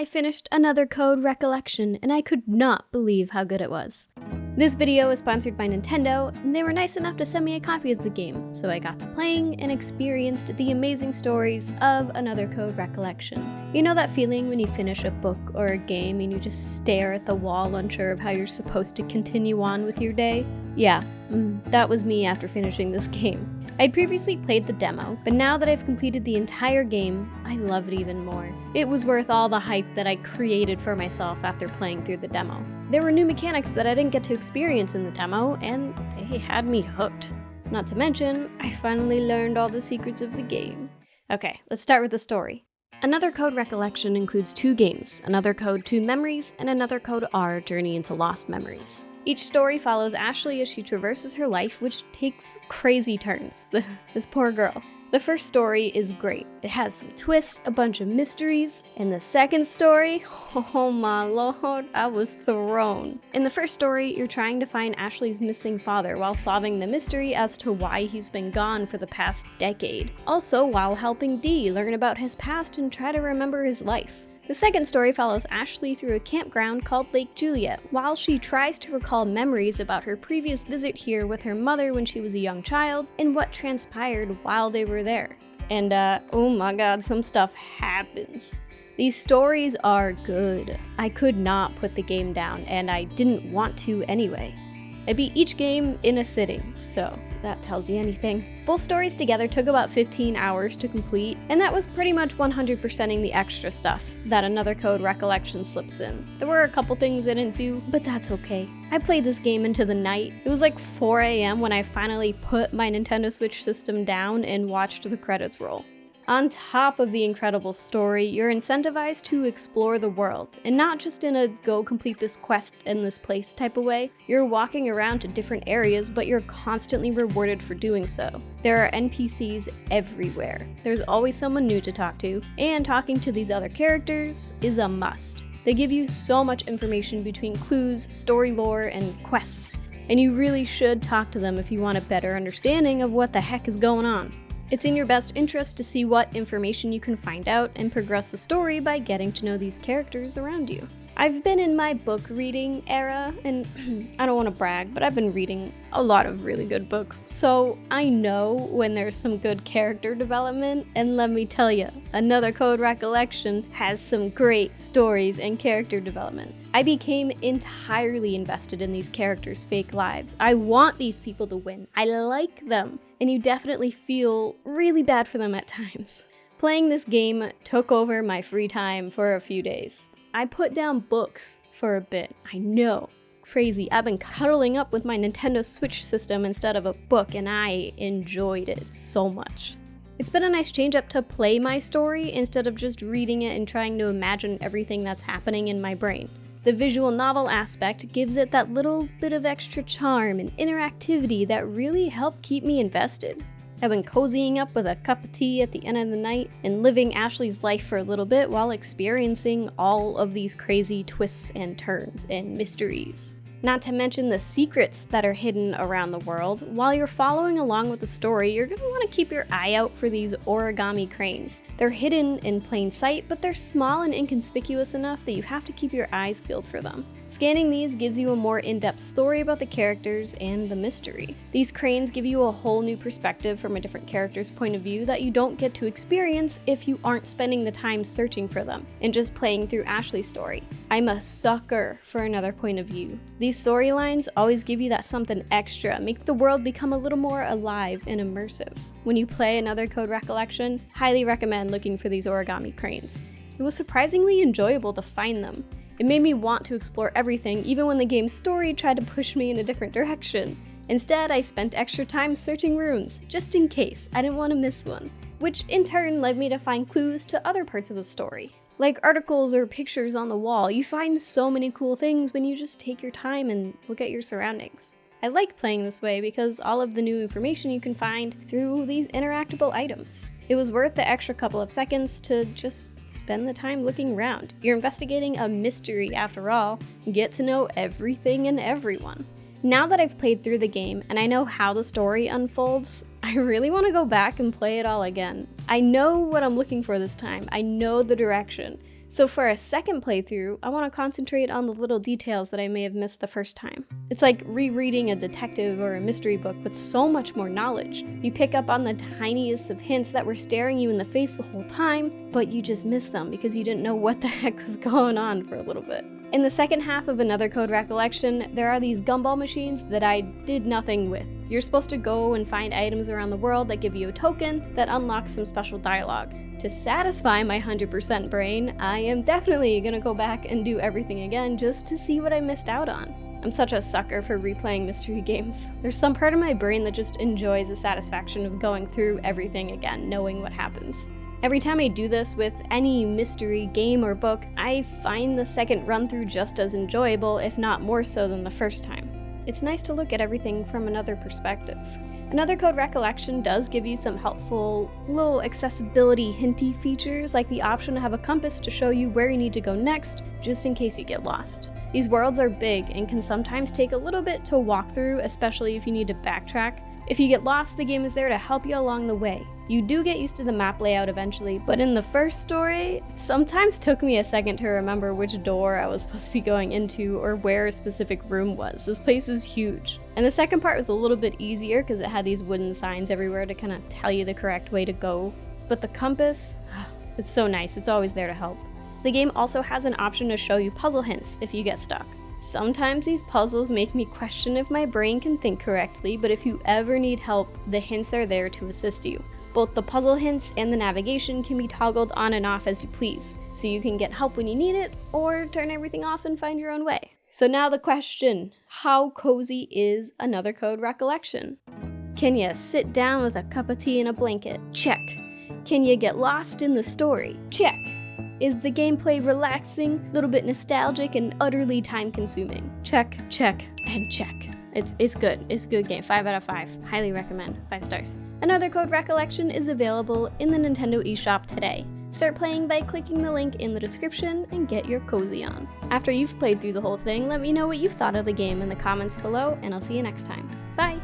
I finished Another Code Recollection, and I could not believe how good it was. This video is sponsored by Nintendo, and they were nice enough to send me a copy of the game, so I got to playing and experienced the amazing stories of Another Code Recollection. You know that feeling when you finish a book or a game and you just stare at the wall unsure of how you're supposed to continue on with your day? Yeah, that was me after finishing this game. I'd previously played the demo, but now that I've completed the entire game, I love it even more. It was worth all the hype that I created for myself after playing through the demo. There were new mechanics that I didn't get to experience in the demo, and they had me hooked. Not to mention, I finally learned all the secrets of the game. Okay, let's start with the story. Another Code Recollection includes 2 games, Another Code 2 Memories and Another Code R Journey into Lost Memories. Each story follows Ashley as she traverses her life, which takes crazy turns. This poor girl. The first story is great. It has some twists, a bunch of mysteries, and the second story, oh my lord, I was thrown. In the first story, you're trying to find Ashley's missing father while solving the mystery as to why he's been gone for the past decade. Also, while helping Dee learn about his past and try to remember his life. The second story follows Ashley through a campground called Lake Juliet, while she tries to recall memories about her previous visit here with her mother when she was a young child, and what transpired while they were there. And oh my god, some stuff happens. These stories are good. I could not put the game down, and I didn't want to anyway. I beat each game in a sitting, so that tells you anything. Both stories together took about 15 hours to complete, and that was pretty much 100%ing the extra stuff that Another Code Recollection slips in. There were a couple things I didn't do, but that's okay. I played this game into the night. It was like 4 a.m. when I finally put my Nintendo Switch system down and watched the credits roll. On top of the incredible story, you're incentivized to explore the world, and not just in a go complete this quest in this place type of way. You're walking around to different areas, but you're constantly rewarded for doing so. There are NPCs everywhere. There's always someone new to talk to, and talking to these other characters is a must. They give you so much information between clues, story lore, and quests, and you really should talk to them if you want a better understanding of what the heck is going on. It's in your best interest to see what information you can find out and progress the story by getting to know these characters around you. I've been in my book reading era, and I don't want to brag, but I've been reading a lot of really good books, so I know when there's some good character development, and let me tell you, Another Code Recollection has some great stories and character development. I became entirely invested in these characters' fake lives. I want these people to win. I like them, and you definitely feel really bad for them at times. Playing this game took over my free time for a few days. I put down books for a bit. I know, crazy. I've been cuddling up with my Nintendo Switch system instead of a book, and I enjoyed it so much. It's been a nice change up to play my story instead of just reading it and trying to imagine everything that's happening in my brain. The visual novel aspect gives it that little bit of extra charm and interactivity that really helped keep me invested. I've been cozying up with a cup of tea at the end of the night and living Ashley's life for a little bit while experiencing all of these crazy twists and turns and mysteries. Not to mention the secrets that are hidden around the world. While you're following along with the story, you're going to want to keep your eye out for these origami cranes. They're hidden in plain sight, but they're small and inconspicuous enough that you have to keep your eyes peeled for them. Scanning these gives you a more in-depth story about the characters and the mystery. These cranes give you a whole new perspective from a different character's point of view that you don't get to experience if you aren't spending the time searching for them and just playing through Ashley's story. I'm a sucker for another point of view. These storylines always give you that something extra, make the world become a little more alive and immersive. When you play Another Code Recollection, highly recommend looking for these origami cranes. It was surprisingly enjoyable to find them. It made me want to explore everything, even when the game's story tried to push me in a different direction. Instead, I spent extra time searching rooms, just in case I didn't want to miss one, which in turn led me to find clues to other parts of the story. Like articles or pictures on the wall, you find so many cool things when you just take your time and look at your surroundings. I like playing this way because all of the new information you can find through these interactable items. It was worth the extra couple of seconds to just spend the time looking around. You're investigating a mystery after all, and get to know everything and everyone. Now that I've played through the game and I know how the story unfolds, I really want to go back and play it all again. I know what I'm looking for this time. I know the direction. So for a second playthrough, I want to concentrate on the little details that I may have missed the first time. It's like rereading a detective or a mystery book with so much more knowledge. You pick up on the tiniest of hints that were staring you in the face the whole time, but you just miss them because you didn't know what the heck was going on for a little bit. In the second half of Another Code Recollection, there are these gumball machines that I did nothing with. You're supposed to go and find items around the world that give you a token that unlocks some special dialogue. To satisfy my 100% brain, I am definitely gonna go back and do everything again just to see what I missed out on. I'm such a sucker for replaying mystery games. There's some part of my brain that just enjoys the satisfaction of going through everything again, knowing what happens. Every time I do this with any mystery game or book, I find the second run through just as enjoyable, if not more so than the first time. It's nice to look at everything from another perspective. Another Code Recollection does give you some helpful little accessibility hinty features, like the option to have a compass to show you where you need to go next, just in case you get lost. These worlds are big and can sometimes take a little bit to walk through, especially if you need to backtrack. If you get lost, the game is there to help you along the way. You do get used to the map layout eventually, but in the first story, it sometimes took me a second to remember which door I was supposed to be going into or where a specific room was. This place is huge. And the second part was a little bit easier because it had these wooden signs everywhere to kind of tell you the correct way to go. But the compass, it's so nice, it's always there to help. The game also has an option to show you puzzle hints if you get stuck. Sometimes these puzzles make me question if my brain can think correctly, but if you ever need help, the hints are there to assist you. Both the puzzle hints and the navigation can be toggled on and off as you please, so you can get help when you need it, or turn everything off and find your own way. So now the question, how cozy is Another Code Recollection? Can you sit down with a cup of tea and a blanket? Check. Can you get lost in the story? Check. Is the gameplay relaxing, a little bit nostalgic, and utterly time-consuming? Check, check, and check. It's good. It's a good game. 5 out of 5. Highly recommend. 5 stars. Another Code Recollection is available in the Nintendo eShop today. Start playing by clicking the link in the description and get your cozy on. After you've played through the whole thing, let me know what you thought of the game in the comments below, and I'll see you next time. Bye!